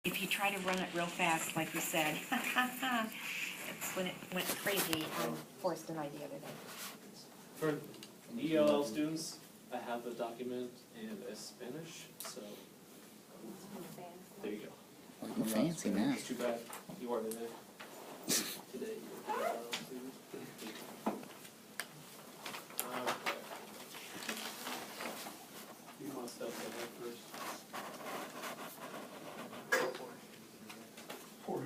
If you try to run it real fast, like you said, that's when it went crazy and forced an idea the other day. For ELL students, I have the document in Spanish, so there you go. Looking fancy now. It's too bad you are today. Today you're an ELL student. Okay. You want stuff like that first?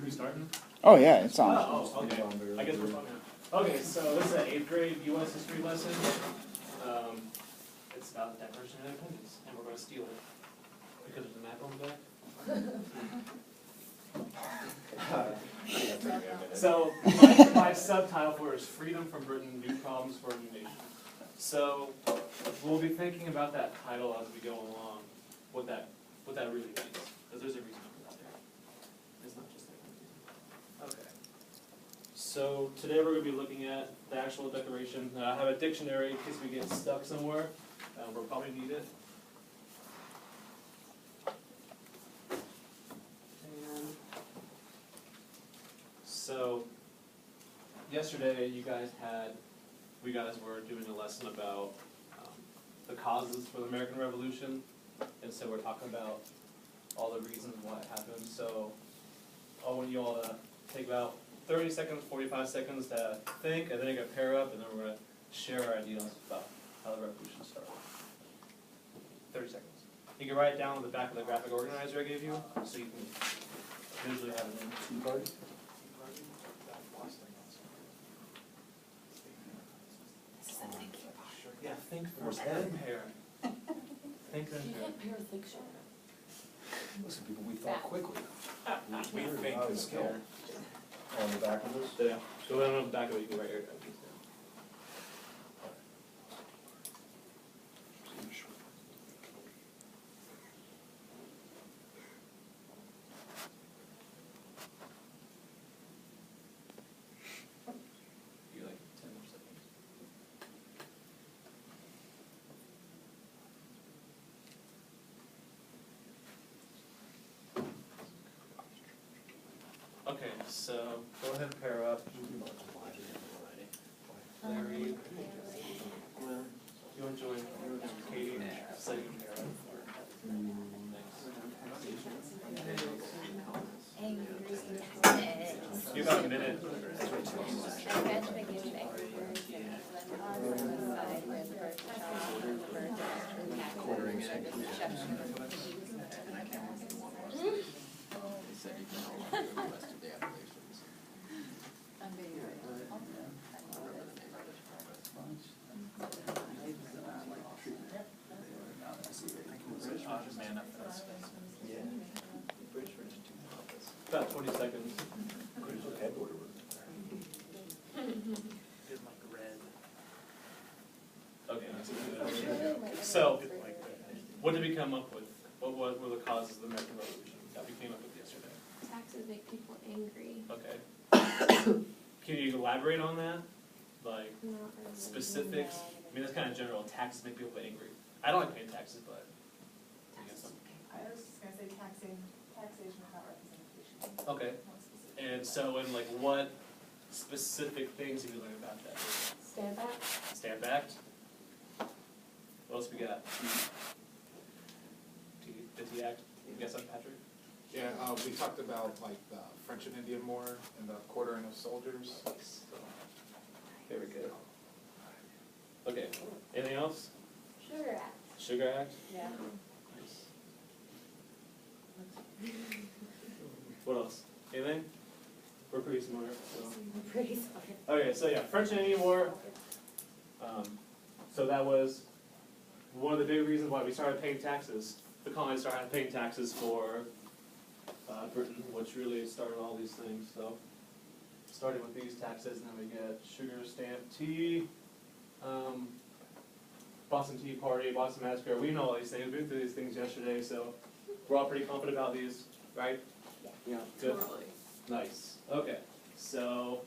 Who's starting? Oh yeah, it's on. Oh, okay. I guess we're talking. Okay, so this is an 8th grade U.S. history lesson. It's about the Declaration of Independence, and we're going to steal it because there's a map on the back. So my subtitle for it is "Freedom from Britain: New Problems for a New Nation." So we'll be thinking about that title as we go along, what that really means, because there's a reason for that there. It's not just that. Okay. So today we're going to be looking at the actual Declaration. I have a dictionary in case we get stuck somewhere. We'll probably need it. And so yesterday we guys were doing a lesson about the causes for the American Revolution, and so we're talking about all the reasons why it happened. So I want you all to take about 30 seconds, 45 seconds to think, and then you're going to pair up, and then we're going to share our ideas about how the revolution started. 30 seconds. You can write it down on the back of the graphic organizer I gave you, so you can visually have it in 2 parts. Yeah, think first, then pair. Think then pair. Listen, people, we thought quickly. We think is skill. On the back of this? Yeah, go down on the back of it, you can write your ideas down. You like 10 more seconds. Okay, so go ahead and pair up. Larry, Glenn, you want to join Katie? So you can pair up. Next. You got a minute. Quartering seconds. About 20 seconds. Okay. So, what did we come up with? What were the causes of the American Revolution that we came up with yesterday? Taxes make people angry. Okay. Can you elaborate on that? Like, Not really. specifics? I mean, that's kind of general. Taxes make people angry. I don't like paying taxes, but I guess I was just gonna say taxation without representation. okay. Not specific. And so, in like, what specific things have you learned about that? Stand back. Stamp Act. What else we got? The Tea Act. You got something, Patrick? Yeah, we talked about like the French and Indian War and the quartering of soldiers. Very good. Okay. Anything else? Sugar Act. Sugar Act. Yeah. Nice. What else? Anything? We're pretty smart. So. Pretty sorry. Okay, so yeah, French and Indian War. So that was one of the big reasons why we started paying taxes. The colonies started paying taxes for Britain, which really started all these things. So starting with these taxes, and then we get sugar, stamp, tea, Boston Tea Party, Boston Massacre. We know all these things. We went through these things yesterday, so we're all pretty confident about these, right? Yeah. Good. Totally. Nice. Okay. So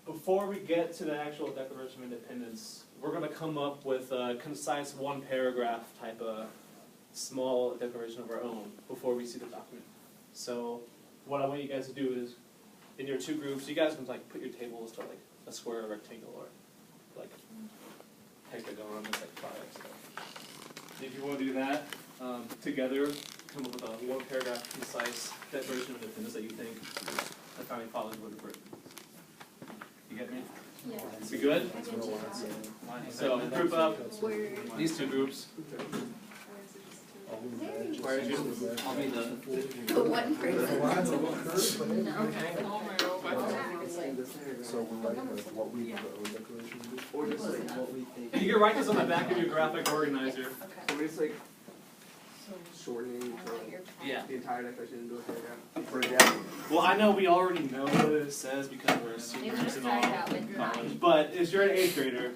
before we get to the actual Declaration of Independence, we're going to come up with a concise 1-paragraph type of small declaration of our own before we see the document. So what I want you guys to do is, in your two groups, you guys can like put your tables to like a square or rectangle or like hexagon, it's like product stuff. If you want to do that, together, come up with a one paragraph concise declaration of independence that you think the founding fathers would have written. You get me? Yeah. We good? So group up these two groups. Where is you? I'll be the. The one person. So we're writing like what we, the declaration do? Or just like what we think. You can write this on the back of your graphic organizer. So we're just like shortening Yeah. the entire declaration into a paragraph. Well, I know we already know what it says because we're seniors and all college, but if you're an 8th grader,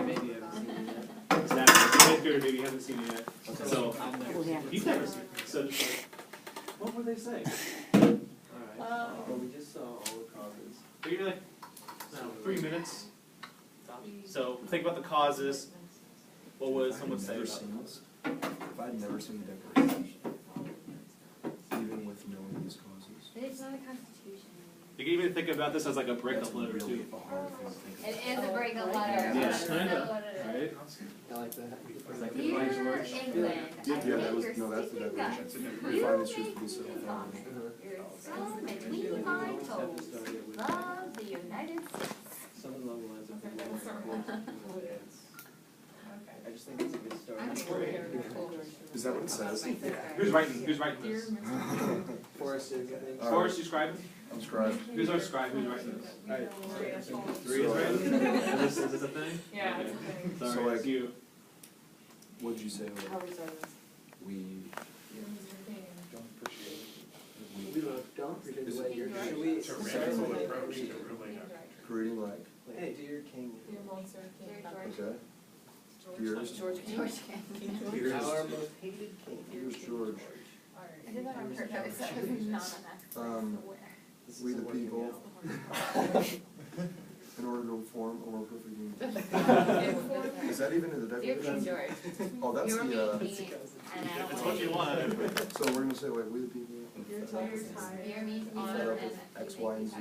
maybe you haven't seen it yet. Exactly. If you're an 8th grader, maybe you haven't seen it yet. So you've never seen it. So just like, what were they saying? Alright, but we just saw all the causes. But you're like, no, 3 minutes. So think about the causes. What would someone say Never about seen it? this. If I'd never seen the declaration, even with knowing these causes. It's not a constitution. You can even think about this as like a breakup letter That's really too. a hard thing to think It is a breakup letter. Yeah, That's kinda, what it is. right? I like that. Dear England, Yeah, that was, no, that's the declaration. We find these truths to be so founding. Your son and we find told, love the United States. Something along the lines of. I just think it's a good start. Is that what it says? Who's writing this? Forrest is, I think. Forrest, you scribing? I'm scribed. Who's our scribe? Who's writing this? Alright. 3 is writing? Is this a thing? Yeah, Okay. it's So, Sorry, like- it's you. What'd you say, like, we Don't appreciate it. We don't appreciate Is the it- way you're. Should we start with creating like, Hey, dear King. okay? Here's, here's, Our most hated king. here's George. I did that on purpose, that was not an accident. This We isn't the working people, out. in order to form a more perfect union. Is that even in the Dear King declaration? George, Oh, that's you were the, me, and I don't It's want what you want. so we're gonna say like, we the people, You're tired. You're me, fed up with X, Y, and Z.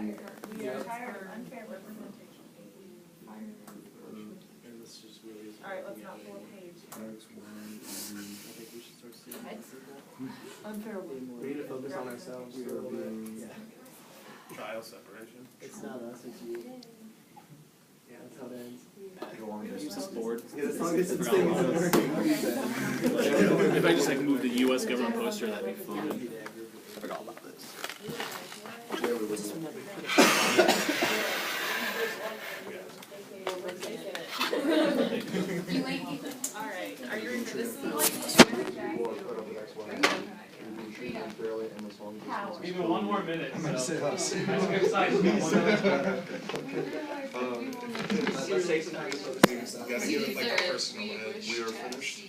We are tired of unfair representation. And this just really is. Alright, let's not pull a page. X, Y, and Z. I think we should start seeing. Unfair. We need to focus on ourselves We for a are little bit. being, Trial separation. It's not us, it's you. Yeah, that's how it ends. go on Use this. this board. Yeah, as long as it's thing isn't working. What do you say? If I just like move the US government poster, that'd be fun. I forgot about this. Yeah, we would. You ain't even. Alright, are you ready for this one? People are fed up with X, Y, and Z. We've been treated unfairly and as long as it's. Even 1 more minute, so. say that. That's a good size, you got 1 minute. Let's take some time to focus on ourselves. We are finished.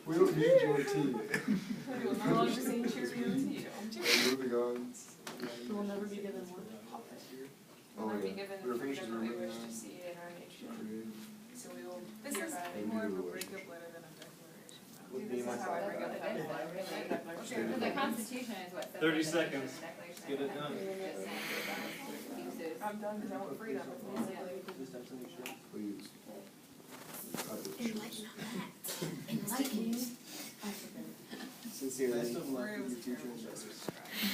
We don't need your tea. We will no longer sing Cheerio to you. Moving on. We will never be given one. Oh, Never be yeah. given We were the finished freedom that we moving wish on. to see in our nation. Creating. So we will. This is I more of knew a it was. breakup letter than a declaration. Would be This my is how I break up a Okay. declaration. The Constitution is what. 30 seconds. Get it done. I'm done because I want freedom. It's basically. Just have to make sure. Please. Cut the shoes. Sincerely. Best of luck with your future endeavors.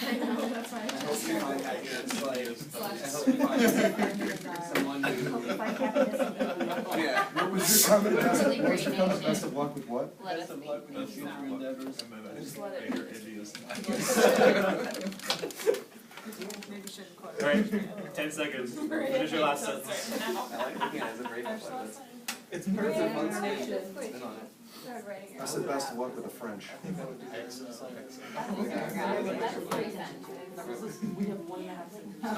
I know, that's why. I hope you find happiness, like, I hope you find someone who. Yeah. What was your comment? Best, Really what was your great comment? nation. Best of luck with what? Let us Best of be. luck with your future endeavors. Just let it. Maybe shouldn't quote. Alright, 10 seconds. Finish your last sentence. I like looking at it as a breakup letter. It's part of the fun stage. Spin on it. I said best of luck with the French. I think that would be excellent.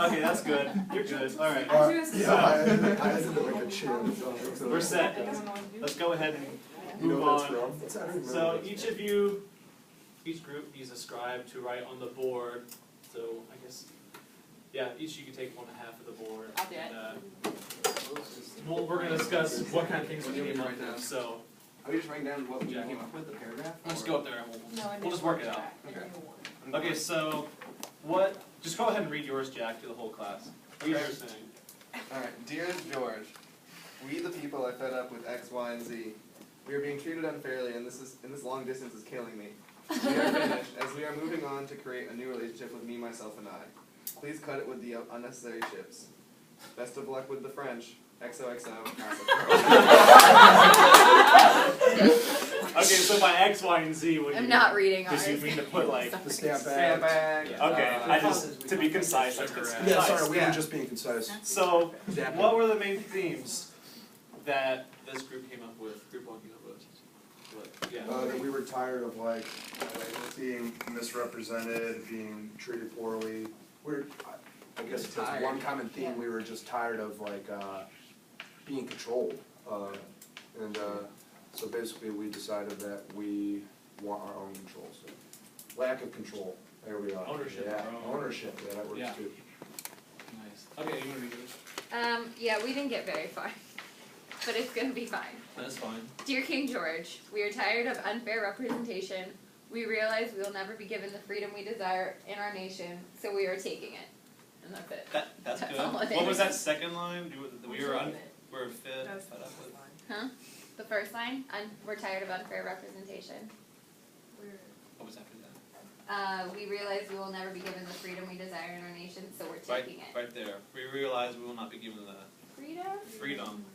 Okay, that's good. You're good. Alright. Yeah, I had to make a chin. We're set. Let's go ahead and You know move what it's on. from? It's, I don't remember So what it's each from. of you, each group needs a scribe to write on the board. So I guess Yeah, each you can take 1/2 of the board. I'll do it. And, well, we're gonna discuss what kind of things we came up with, so. Are we just writing down what we came up with, the paragraph? Let's or- go up there and we'll just work it out. Okay. Okay, so, just go ahead and read yours, Jack, to the whole class. What are you Okay. saying? Alright, dearest George, we the people are fed up with X, Y, and Z. We are being treated unfairly and this long distance is killing me. We are finished, as we are moving on to create a new relationship with me, myself, and I. Please cut it with the unnecessary ships. Best of luck with the French. XOXO. Okay, so by X, Y, and Z, what do you I'm mean? not reading ours. Does you mean to put like, The stamp Stand bag. back. okay, I just, to be concise, that's concise. Yeah, sorry, we Yeah. were just being concise. So, Adapting. what were the main themes that this group came up with, group one came up with? What, yeah. That we were tired of like being misrepresented, being treated poorly. I guess that's Tired. one common theme, we were just tired of like, being controlled. So basically we decided that we want our own control, so. Lack of control, there we are. Ownership, Yeah, our own. ownership, yeah, that works Yeah. too. Nice. Okay, you wanna read yours? Yeah, we didn't get very far, but it's gonna be fine. That's fine. Dear King George, we are tired of unfair representation. We realize we will never be given the freedom we desire in our nation, so we are taking it. And that's it. That's That's good. all it What was is. that second line? We're fed That was up with. Huh? The first line, we're tired of unfair representation. What was after that? We realize we will never be given the freedom we desire in our nation, so we're Right, taking it. right there. We realize we will not be given the Freedom? freedom.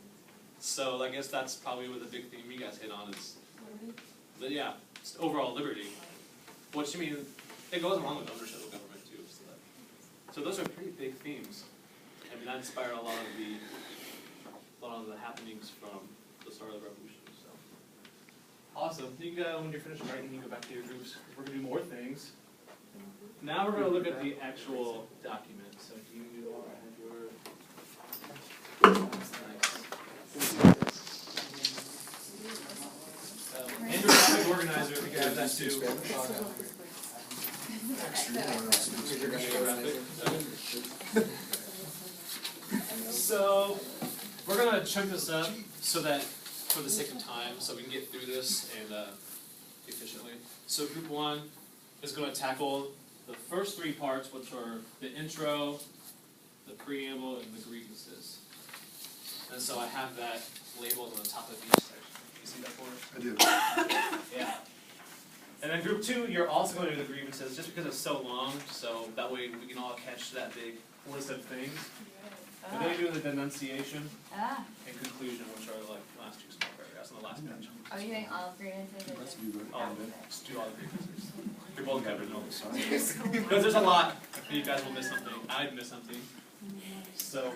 So I guess that's probably what the big theme you guys hit on is, yeah, just overall liberty. What you mean, it goes along with ownership of government too. So those are pretty big themes. I mean, that inspired a lot of the happenings from the start of the revolution. So awesome. You can when you're finished writing, you can go back to your groups. We're gonna do more things. Now we're gonna look at the actual document. So do you all have your? And your graphic organizer, if you can have that too. So, we're gonna chunk this up so that, for the sake of time, so we can get through this and efficiently. So group one is gonna tackle the first three parts, which are the intro, the preamble, and the grievances. And so I have that labeled on the top of each section. You see that for us? I do. Yeah. And then group two, you're also going to do the grievances, just because it's so long, so that way we can all catch that big list of things. And then you do the denunciation Ah, and conclusion, which are like the last two small paragraphs on the last page. are you doing all grievances or just? Just do all the grievances. You're both covered, no. Because there's a lot, you guys will miss something, I'd miss something. So,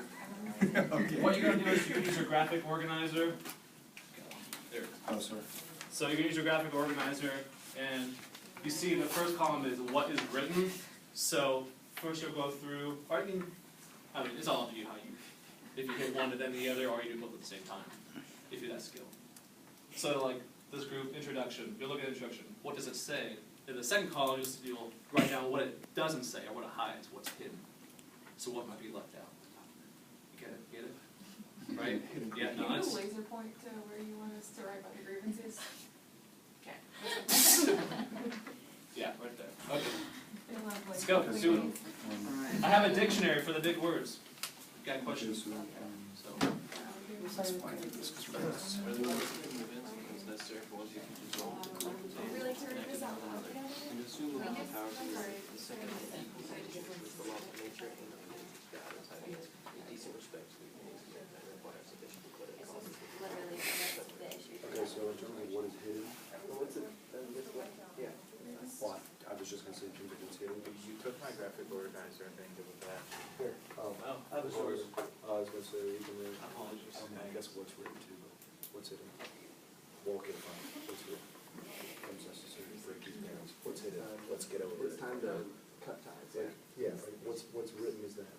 what you're gonna do is you can use your graphic organizer. There. Oh, sorry. So you can use your graphic organizer, and you see the first column is what is written. So first you'll go through, or you can, I mean, it's all up to you how you, if you hit one and then the other, or you do both at the same time, if you have that skill. So like this group, introduction, you'll look at introduction, what does it say? In the second column, you'll write down what it doesn't say, or what it hides, what's hidden. So what might be left out. You get it? Right? Yeah, Can you nods. do a laser point to where you want us to write about the grievances? Okay. Yeah, right there. Okay. They love, like, Let's go, let's do it. I have a dictionary for the big words. Got questions? So. Would we like to read this out loud together? Okay, so in terms of what is hidden, well, I was just gonna say in terms of what's hidden. You took my graphic organizer and then did with that. Here, Oh, that was yours. I was gonna say, you can read. Apologies. I guess what's written too, but what's hidden? Well, okay, fine, what's hidden? Comes necessary to break these bands, what's hidden? Let's get over it. It's time to cut ties. Yeah, like, what's written is that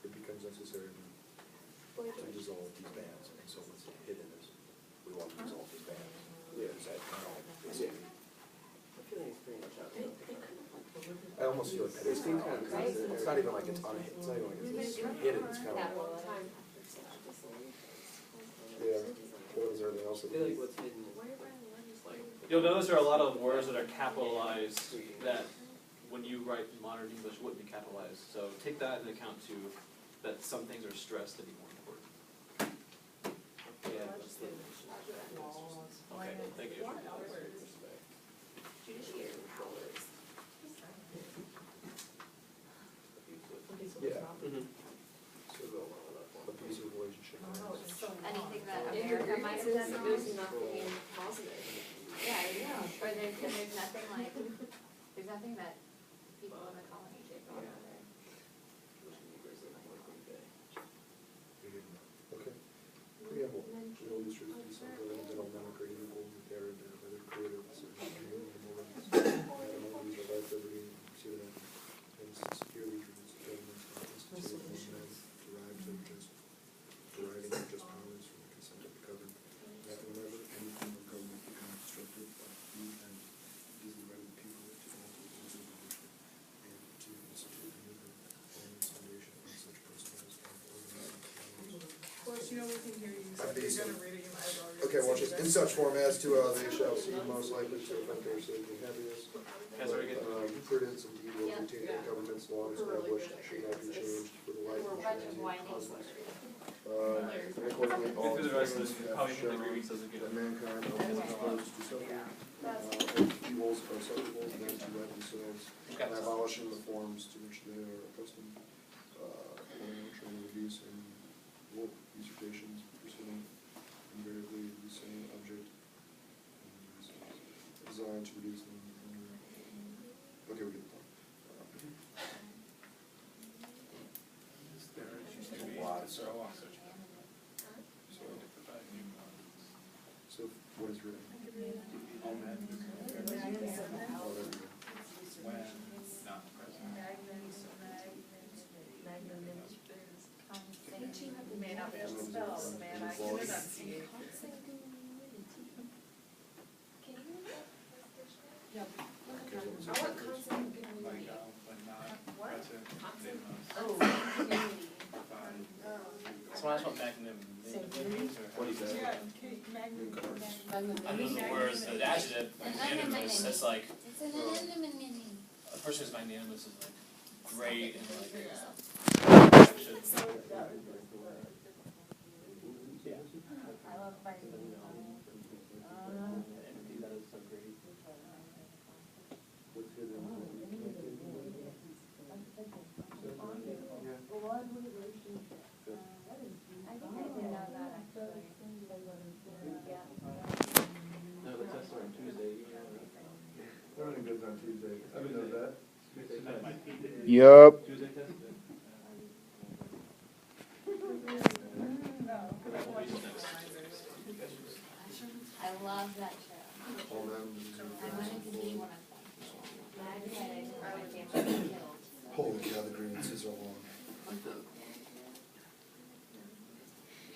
it becomes necessary to dissolve these bands, and so what's hidden is, we want to dissolve these bands. Is that, basically. I feel like it's pretty much out. I almost feel like that is kind of, it's not even like it's on, it's not even like it's hidden, it's kind of like, yeah. What is there anything else? I feel like what's hidden, like, You'll notice there are a lot of words that are capitalized that when you write modern English wouldn't be capitalized. So take that into account too, that some things are stressed to be more important. Yeah. Okay, thank you. Yeah. Mhm. So the abusive relationship. Anything that America might have done wrong? There's nothing positive. Yeah, or there's nothing like, there's nothing that people in the colony did wrong either. Okay. Yeah, well, we know these truths to be something that don't matter, created equal, they're whether creative, so these are life, liberty, pursuit of and security, truths, governments, institutions, men, deriving their just powers from the consent of the governed. That whenever any form of government becomes constructed by free and is the right of the people to alter the rules of evolution and to institute a new government on its foundation on such principles and organizing powers. Well, you know, we can hear you, so if you're gonna read it, you might as well read it. Okay, well, just in such form as to, they shall seem most likely to affect their safety and happiness. Guys, are we getting Prudence and deed will continue in governments long established, should not be changed for the life We're and watching surety. whining. Accordingly, Get all through the rest of this, probably shown think 3 weeks doesn't get that it. mankind are exposed to suffering, and evils are susceptible to them to right themselves, by abolishing the forms to which they are accustomed, training abuse and usurpations, pursuing invariably the same object, designed to reduce them. Okay, we get the point. So, what is written? all men, Oh, there we go. when not present. You may not be able to spell, man, I can enunciate. I want consonant. Like, when not present, they must Oh, provide. So that's what magnanimity means, or? What is that? yeah, magnum. I know the words, the adjective, magnanimous, that's like, It's an anonymity. a person who's magnanimous is like great and like, action. I love my. What's hidden? I think I did know that actually. No, the tests are on Tuesday. Everything goes on Tuesday. I didn't know that. Yup. Tuesday test? I love that show. All them. I wanted to be one of them. But I decided my family was killed. Holy cow, the grievances are long.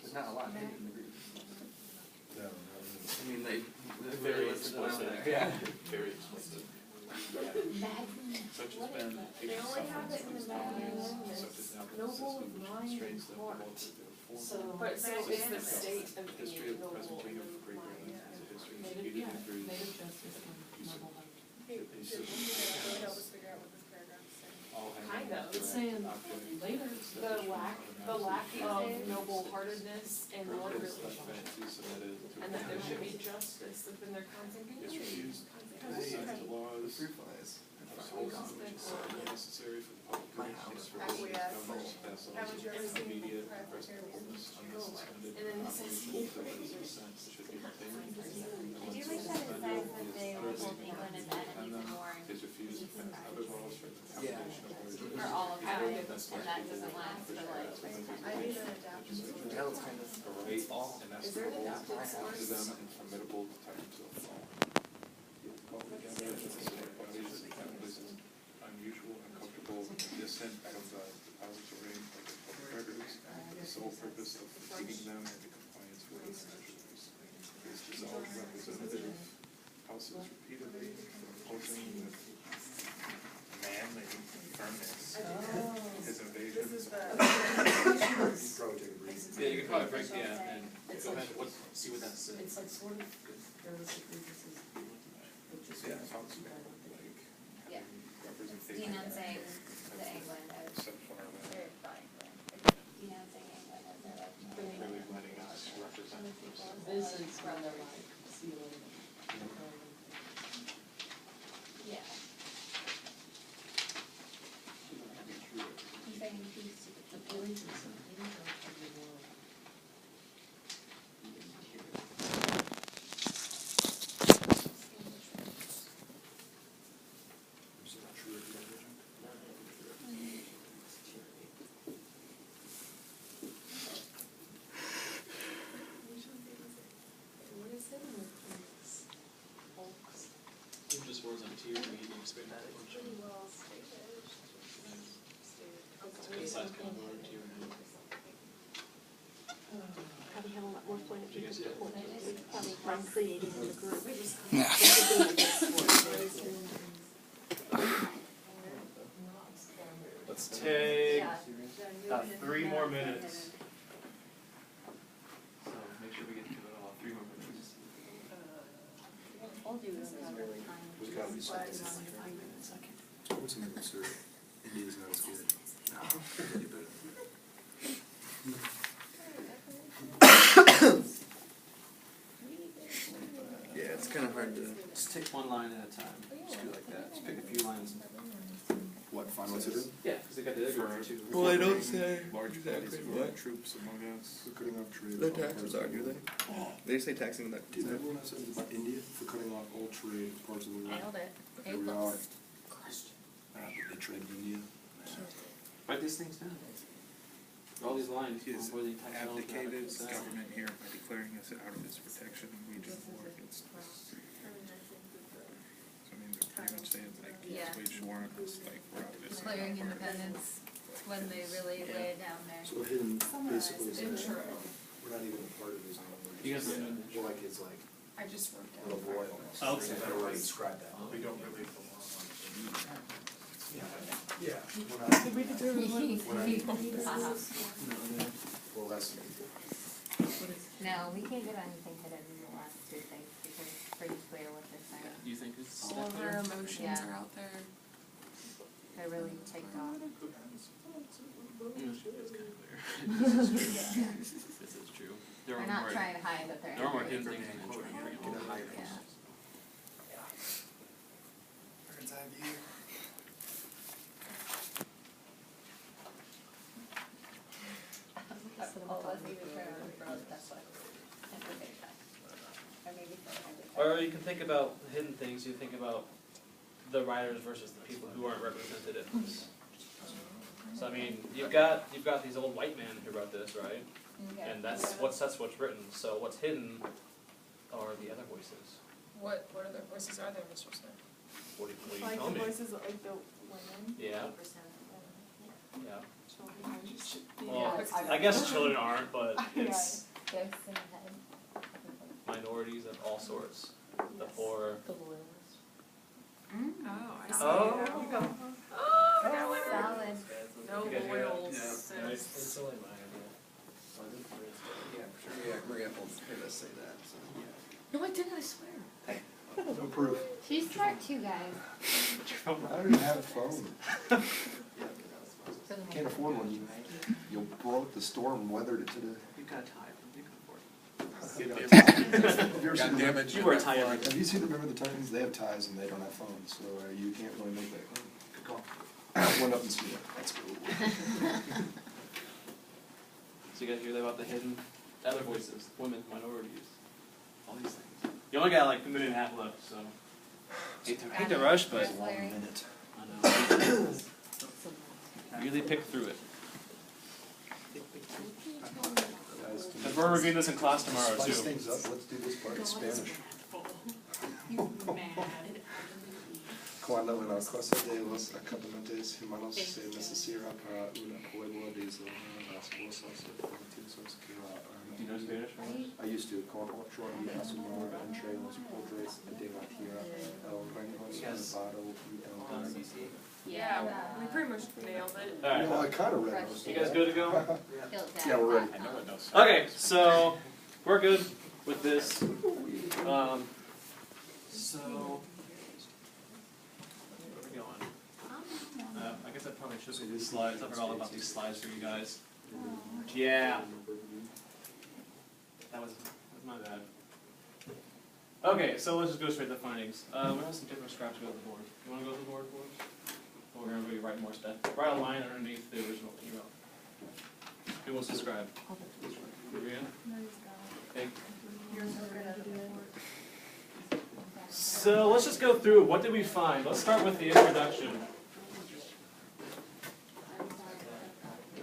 There's not a lot hidden in the group. No, no, I mean, they're Very listed out explicit. there. Yeah. Very explicit. Such has been patient suffering, such as now consistent which constrains them to alter their form. But so is the state of The history of the being present king of the great islands is a history executed through help us figure out what this paragraph is saying. all having Kind of. direct It's saying object later, that the is lack automatic. of noble-heartedness and blood Purpose of relationship. fancy submitted to And that there should be conditions. justice within their constant Is refused to community. laws Fruit flies. and upholds them which is necessary for the public good and is for the government to pass How laws would you ever of see immediate and private present parents purpose go unless away? suspended And then this is operational privileges of assent should be obtained. I do like that it says that they will hold England as enemies and warn Is refused to pass other laws for the Yeah. application of origin. for all of time, and that doesn't last for like 10 I need years. an adaptation. Now it's kind of Right, and that's Is there an the adapted to source? them and formidable to tyrants of law. Altogether, the civil violations of capitalism is unusual, uncomfortable, and distant from the depository of the public records, for the sole purpose of defeating them into compliance with its measures. This dissolved representative houses repeatedly from opposing with manly firmness, his invasion. This is the. Probably take a breather. Yeah, you could probably break, yeah, and It's go like- ahead, see what that says. It's like sort of, realistically, this is, but just. Yeah, it sounds like Yeah. representation. Denouncing the England as Except for their denouncing England as their really letting us represent those. This is when they're like sealing. Yeah. I'm saying peace. Appealing to some image of the world. Is that true of your religion? What is it with these folks? They're just words on tier, we need to expand that. Pretty well stated. Besides kind of word tier. Probably have a lot more point of view. You guys do it? Probably from creating the group. Let's take about 3 more minutes. So make sure we get to it all, 3 more minutes. There's gotta be something. What's the name of sir? India's not as good. No, you better. Yeah, it's kind of hard to. Just take one line at a time, just do it like that, just pick a few lines. What, find what's it in? Yeah, because they got the other group too. Well, I don't say Large bodies of foreign troops among us. For cutting off trade. the with all taxes parts are, of the do world. they? They say taxing that. Did everyone have something about India for cutting off all trade with parts of the world? Nailed it. Here we are. They trade with India. Write these things down. All these lines. He has before they type it all down, abdicated it's sad. government here by declaring us out of its protection and waging war against us. So I mean, they're pretty much saying like, Yeah. wage war on us, like, we're out of this. Declaring independence when they really lay it down there. So hidden basically is Intro. we're not even a part of his own. You guys We're don't like his like I just wrote down. little boy almost. Oh, okay. Is that a way to describe that? We don't really belong on Yeah, we're not, Did we determine well, that's, No, we can't get anything hidden in the last 2 things because it's pretty clear what they're saying. You think it's All of our emotions Yeah. are out there. They're really ticked off. It's kind of clear. This is true. There They're are not more, trying to hide that they're there are more angry. hidden things in the intro. get a higher. Yeah. Bird's eye view. All of us even try to remember that's what. And we're gonna try. Or maybe for Or you can think about hidden things, you think about the writers versus the people who aren't represented in this. So I mean, you've got these old white men who wrote this, right? Okay. And that's what's written. So what's hidden are the other voices. What other voices are there, Mr. Smith? What do you Like tell the me? voices of like the women, Yeah, yeah. children. Well, Yeah. I guess children aren't, but it's Ghosts in the head. minorities of all sorts. The poor. The loyalists. Oh, I see. Oh. You go. Solid. No You guys hear that? loyals. Yeah. It's only my idea. Yeah, for sure. Yeah, Maria heard us say that. So. No, I didn't, I swear. No proof. She's smart too, guys. I don't even have a phone. For the most Can't part. afford one. You broke the storm, weathered it today. You've got time. You can afford it. Have you ever seen God the- damn it. You wear a tie every Have you seen Remember the Titans? They have ties and they don't have phones, so you can't really make that claim. Good call. One up and see it. That's cool. So you guys hear about the hidden other voices, women, minorities, all these things. You only got like a minute and a half left, so hate to rush, but Where's Larry? Minute. I know. Really pick through it. Guys, to Because we're reviewing this in class tomorrow spice too. things up, let's do this part in Spanish. Cuando una cosa de los acompañantes humanos se necesita para un pueblo de las cosas primitivas que Do you know Spanish? I used to con ocho y asumir entre los poderes de la tierra, el reino Yes. salvado y el Done reino. CC. Yeah. We pretty much nailed it. Alright, You know, I kinda read most of you guys good to go? Yeah, we're ready. I know it knows. Okay, so we're good with this. So where are we going? I guess I probably should do these slides. I forgot all about these slides for you guys. Yeah, that was my bad. Okay, so let's just go straight to findings. We have some different scraps to go to the board. You want to go to the board for us? Or we're gonna be writing more stuff. Write a line underneath the original email. Who wants to subscribe? Maria? Okay. So let's just go through. What did we find? Let's start with the introduction.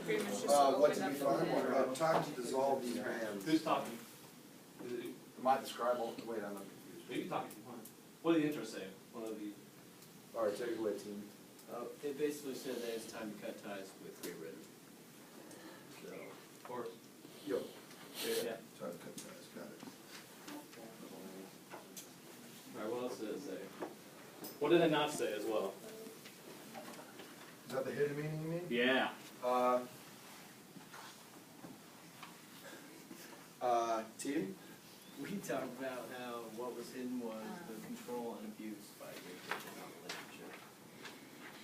Pretty much just What opened did we up the find? lid. Time to dissolve these bands. Who's talking? Is it, Am I the scribe? Wait, I'm not confused. you can talk if you want. What did the intro say? One of the. Alright, take it away, team. It basically said that it's time to cut ties with Great Britain. So, Or. Yo. Yeah. Time to cut ties, got it. Alright, what else did it say? What did it not say as well? Is that the hidden meaning you mean? Yeah. Team? we talked about how what was hidden was the control and abuse by Great Britain on the literature.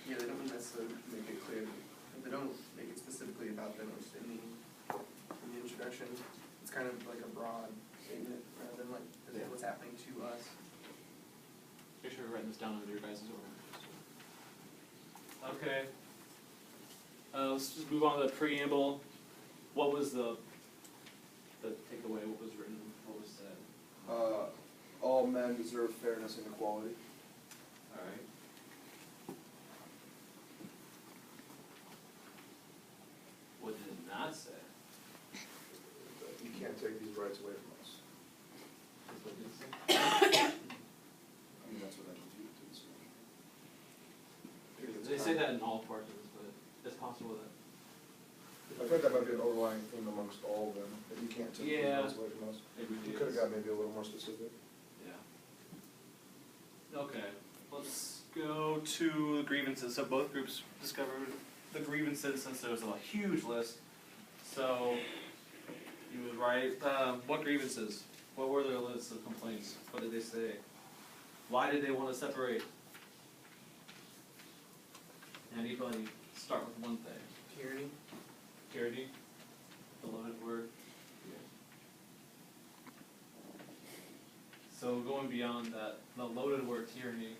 Yeah, they don't necessarily make it clear, they don't make it specifically about them in the introduction. It's kind of like a broad statement rather than like, this is what's happening to us. Make sure you're writing this down under your guys' order. Okay. Let's just move on to the preamble. What was the takeaway? What was written? What was said? All men deserve fairness and equality. All right. What did it not say? You can't take these rights away from us. That's what it did say. I mean, that's what I believe it is. They say that in all portions, but it's possible that. I think that might be an overlying theme amongst all of them, that you can't take these Yeah. rights away from us. Maybe You could have got maybe a little more specific. Yeah. Okay, let's go to the grievances. So both groups discovered the grievances since there was a huge list. So you would write, what grievances? What were their lists of complaints? What did they say? Why did they want to separate? Anybody start with one thing? Tyranny? Tyranny? The loaded word? So going beyond that, the loaded word tyranny,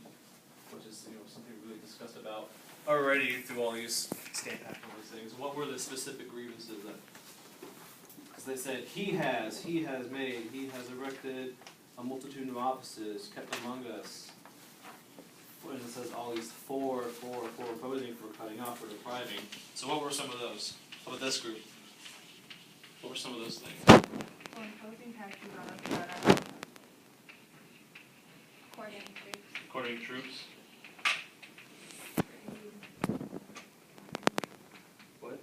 which is something we really discussed about already through all these stamp act and all these things. What were the specific grievances that? Because they said he has erected a multitude of offices kept among us. And it says all these four opposing, for cutting off, for depriving. So what were some of those? How about this group? What were some of those things? Well, imposing taxes on us that are Courting troops. According to troops. What?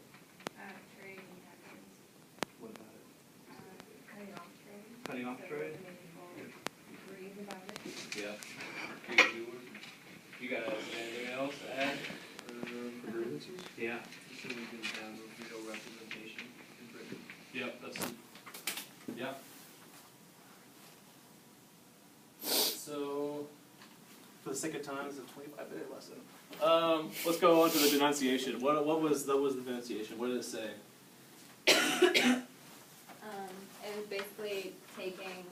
trade and taxes, What about it? cutting off trade. Cutting off trade? So many people grieve about it. Yeah. You guys, anything else to add? Grievances? Yeah. so we can have real representation in Britain. Yep, that's, yep. So, for the sake of time, it's a 25-minute lesson. Let's go on to the denunciation. What was the denunciation? What did it say? It was basically taking,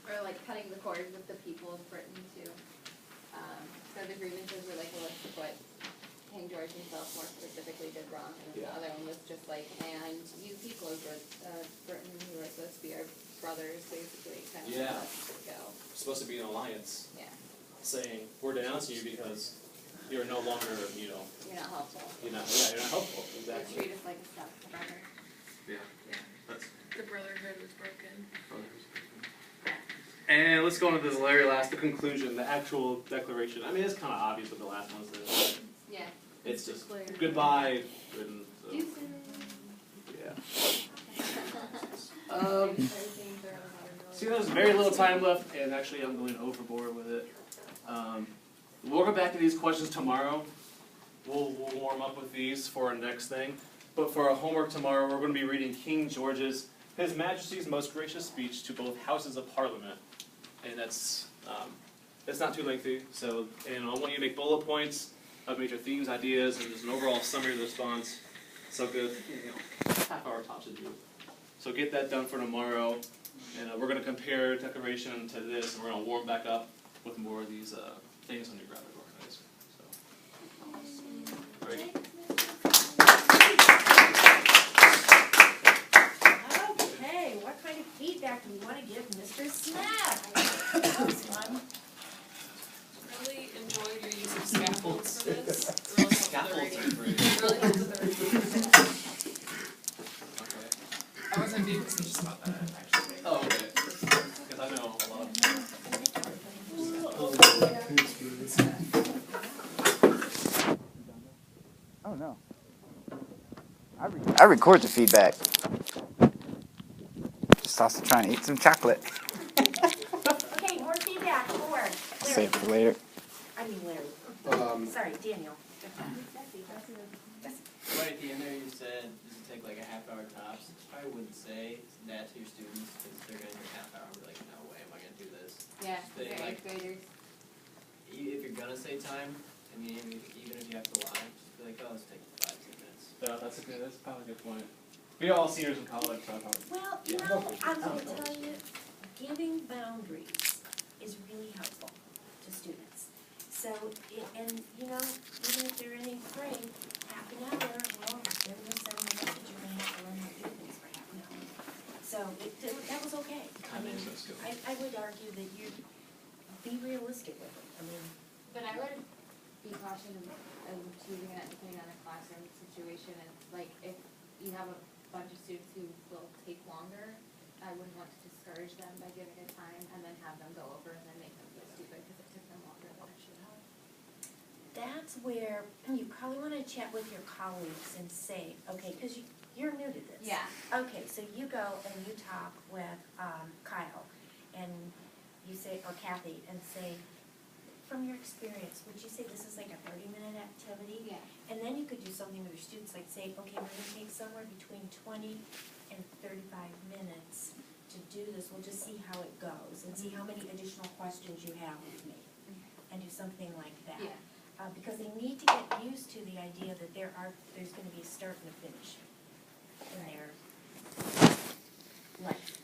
or like cutting the cords with the people of Britain too. So the grievances were like a list of what King George himself more specifically did wrong, and then the other one was just like, and you people of Britain who are supposed to be our brothers, basically, kind of let us go. We're supposed to be an alliance, Yeah, saying, we're denouncing you because you're no longer, you're not helpful. you're not helpful, You exactly. treat us like a step brother. Yeah. That's The brotherhood was broken. And let's go on to this very last, the conclusion, the actual declaration. I mean, it's kind of obvious what the last one says. Yeah. It's just clear. goodbye, Britain. So, Deuces. yeah. Everything See, there's very little time left, and actually I'm going overboard with it. we'll go back to these questions tomorrow. We'll warm up with these for our next thing. But for our homework tomorrow, we're going to be reading King George's His Majesty's Most Gracious Speech to both Houses of Parliament. And it's not too lengthy, so and I want you to make bullet points of major themes, ideas, and just an overall summary of the response. So good, half hour tops to do. So get that done for tomorrow, and we're going to compare Declaration to this, and we're going to warm back up with more of these things on your graphic organizer. So, ready? Okay, what kind of feedback do we want to give Mr. Snap? That was fun. Really enjoyed your use of scaffolds for this. Really helped Scaffolds with are the great. reading. Really helped with the reading. Okay. I wasn't being facetious about that, actually. Oh, okay. Because I know a lot Oh no. I record the feedback. Just also trying to eat some chocolate. Okay, more feedback for Larry. Save it for later. I mean Larry. Sorry, Daniel. Right at the end there, you said this would take like a half hour tops. I wouldn't say that to your students because they're going to take a half hour and be like, no way am I going to do this. Yeah, They, they're like, eighth graders. If you're going to say time, I mean, even if you have to lie, just be like, oh, let's take 5-10 minutes. Yeah, that's probably a good point. We are all seniors in college, so I probably. Well, you know, I'm gonna tell you, giving boundaries is really helpful to students. So, and you know, even if they're in eighth grade, half an hour, well, they're gonna send a message, you're gonna have to learn how to do things for half an hour. So, that was okay. I mean, I would argue that you be realistic with it, I mean. But I would be cautious of choosing that depending on the classroom situation, and like, if you have a bunch of students who will take longer, I wouldn't want to discourage them by giving a time and then have them go over and then make them feel stupid because it took them longer than it should have. That's where you probably wanna chat with your colleagues and say, okay, cause you're new to this. Yeah. Okay, so you go and you talk with, Kyle, and you say, or Kathy, and say, from your experience, would you say this is like a 30-minute activity? Yeah. And then you could do something with your students, like say, okay, we're gonna take somewhere between 20 and 35 minutes to do this, we'll just see how it goes, and see how many additional questions you have with me, and do something like that. Yeah. Because they need to get used to the idea that there's gonna be a start and a finish in their life.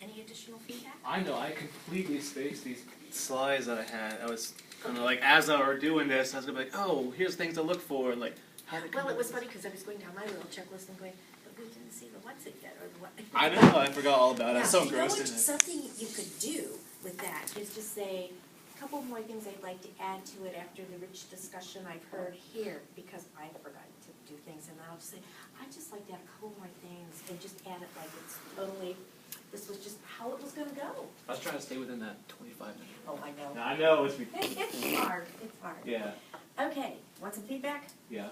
Any additional feedback? I know, I completely spaced these slides that I had. I was kind of like, as I were doing this, I was gonna be like, oh, here's things to look for, and like, how to come Well, it up was with funny, because I was going down my little checklist and going, but we didn't see the what's it yet, or the what. I know, I forgot all about it. I was so Now, you know engrossed in what, it. something you could do with that is just say, a couple more things I'd like to add to it after the rich discussion I've heard here, because I forgot to do things, and then I'll just say, I'd just like to add a couple more things, and just add it like it's totally, this was just how it was gonna go. I was trying to stay within that 25 minutes. Oh, I know. I know, it's It's hard, it's hard. yeah, Okay, want some feedback? yeah.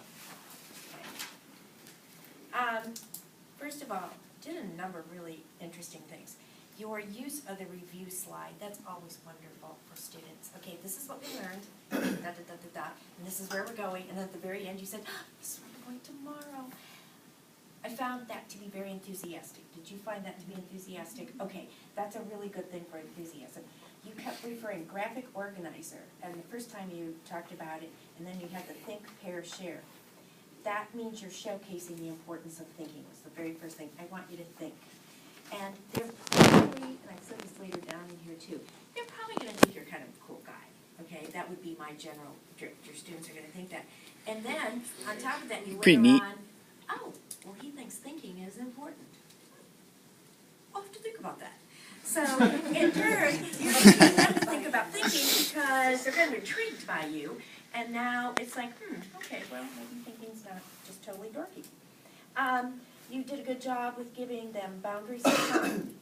First of all, did a number of really interesting things. Your use of the review slide, that's always wonderful for students. Okay, this is what we learned, da, da, da, da, da, and this is where we're going, and at the very end you said, this is where we're going tomorrow. I found that to be very enthusiastic. Did you find that to be enthusiastic? Okay, that's a really good thing for enthusiasm. You kept referring graphic organizer, and the first time you talked about it, and then you had the think, pair, share. That means you're showcasing the importance of thinking. It's the very first thing. I want you to think. And they're probably, and I said this later down in here too, they're probably gonna think you're kind of a cool guy, okay? That would be my general drift. Your students are gonna think that. And then, on top of that, you Pretty later neat. on, oh, well, he thinks thinking is important. I'll have to think about that. So, in turn, you're gonna have to think about thinking because they're kind of intrigued by you. And now it's like, okay, well, maybe thinking's not just totally dorky. You did a good job with giving them boundaries of time.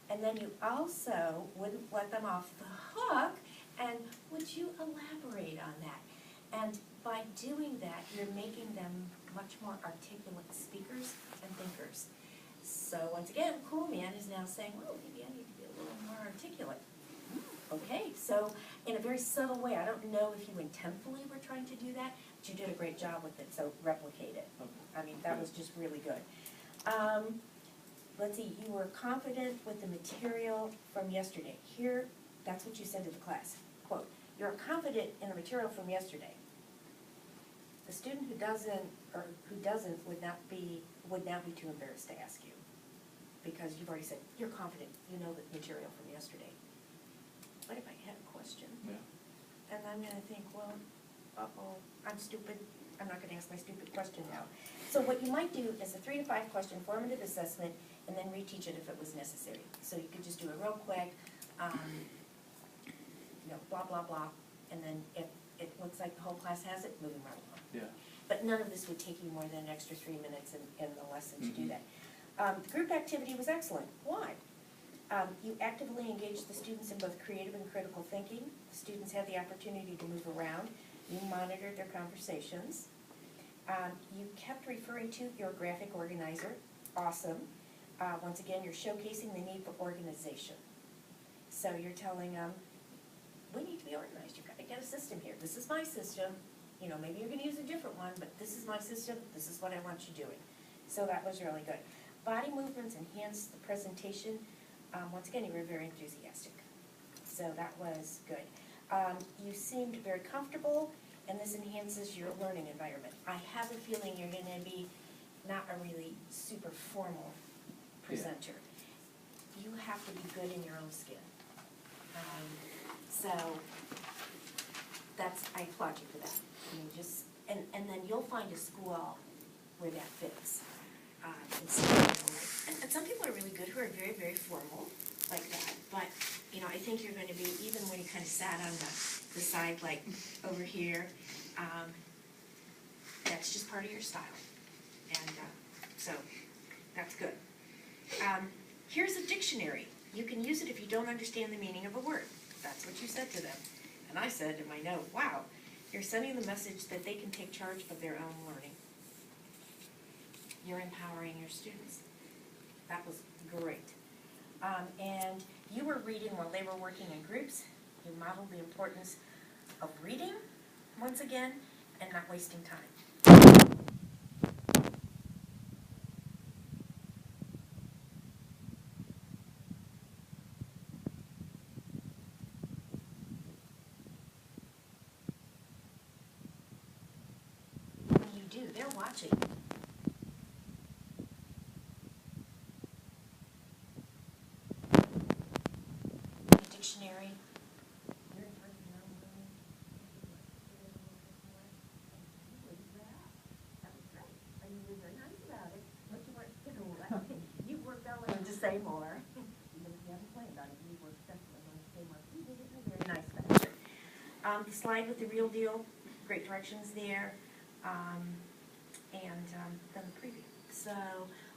And then you also wouldn't let them off the hook, and would you elaborate on that? And by doing that, you're making them much more articulate speakers and thinkers. So once again, Cool Man is now saying, well, maybe I need to be a little more articulate. Okay, so in a very subtle way, I don't know if you intentionally were trying to do that, but you did a great job with it, so replicate it. Okay. I mean, that was just really good. Let's see, you were confident with the material from yesterday. Here, that's what you said to the class. Quote, "You're confident in the material from yesterday." The student who doesn't would not be too embarrassed to ask you, because you've already said, you're confident, you know the material from yesterday. What if I had a question? Yeah. And I'm gonna think, well, uh-oh, I'm stupid, I'm not gonna ask my stupid question now. So what you might do is a 3 to 5 question formative assessment, and then reteach it if it was necessary. So you could just do it real quick, blah, blah, blah, and then if it looks like the whole class has it, moving right along. Yeah. But none of this would take you more than an extra 3 minutes in the lesson to do Mhm. that. The group activity was excellent. Why? You actively engaged the students in both creative and critical thinking. The students had the opportunity to move around. You monitored their conversations. You kept referring to your graphic organizer. Awesome. Once again, you're showcasing the need for organization. So you're telling them, we need to be organized. You've got to get a system here. This is my system. You know, maybe you're going to use a different one, but this is my system. This is what I want you doing. So that was really good. Body movements enhanced the presentation. Once again, you were very enthusiastic. So that was good. You seemed very comfortable, and this enhances your learning environment. I have a feeling you're going to be not a really super formal presenter. You have to be good in your own skin. So I applaud you for that. I mean, and then you'll find a school where that fits. And some people are really good who are very, very formal like that. But, I think you're going to be, even when you kind of sat on the side, like over here, that's just part of your style. And so that's good. Here's a dictionary. You can use it if you don't understand the meaning of a word. That's what you said to them. And I said in my note, wow, you're sending the message that they can take charge of their own learning. You're empowering your students. That was great. And you were reading while they were working in groups. You modeled the importance of reading, once again, and not wasting time. You do, they're watching. Dictionary. You worked out to say more. Even if you haven't planned on it, you worked definitely on to say more. You did it in a very nice fashion. The slide with the real deal, great directions there, and then the preview. So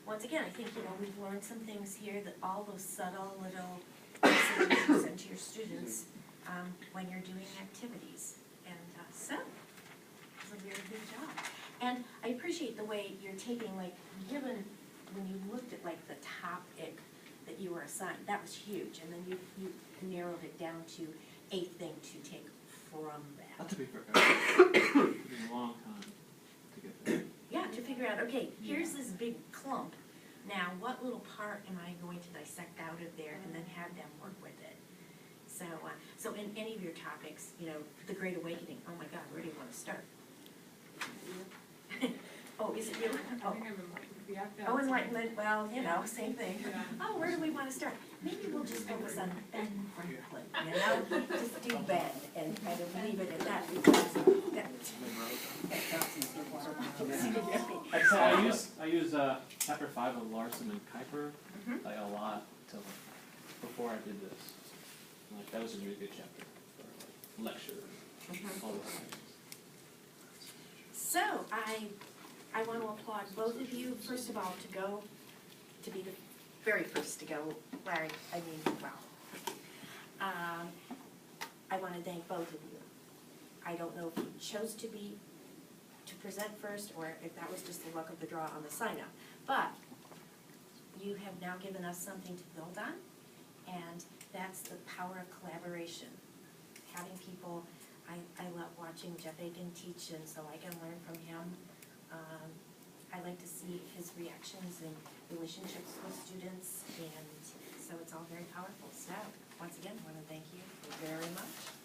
once again, I think we've learned some things here, that all those subtle little things that you send to your students when you're doing activities, and so it's a very good job. And I appreciate the way you're taking, given when you looked at the topic that you were assigned, that was huge, and then you narrowed it down to a thing to take from that. Not to be fair, it's been a long time to get there. Yeah, to figure out, okay, here's this big clump. Now, what little part am I going to dissect out of there and then have them work with it? So in any of your topics, the Great Awakening, oh my God, where do you want to start? Oh, is it you? I think I'm enlightened. Oh, enlightenment, well, same thing. Yeah. Oh, where do we want to start? Maybe we'll just focus on Ben Franklin, just do Ben and kind of leave it at that, because I use chapter 5 of Larson and Kuiper a lot before I did this. That was a really good chapter for lecture and all those things. So I want to applaud both of you, first of all, to be the very first to go, Larry, wow. I want to thank both of you. I don't know if you chose to present first, or if that was just the luck of the draw on the sign-up, but you have now given us something to build on, and That's the power of collaboration. Having people, I love watching Jeff Aiken teach, and so I can learn from him. I like to see his reactions and relationships with students, and so it's all very powerful. So, once again, I want to thank you very much.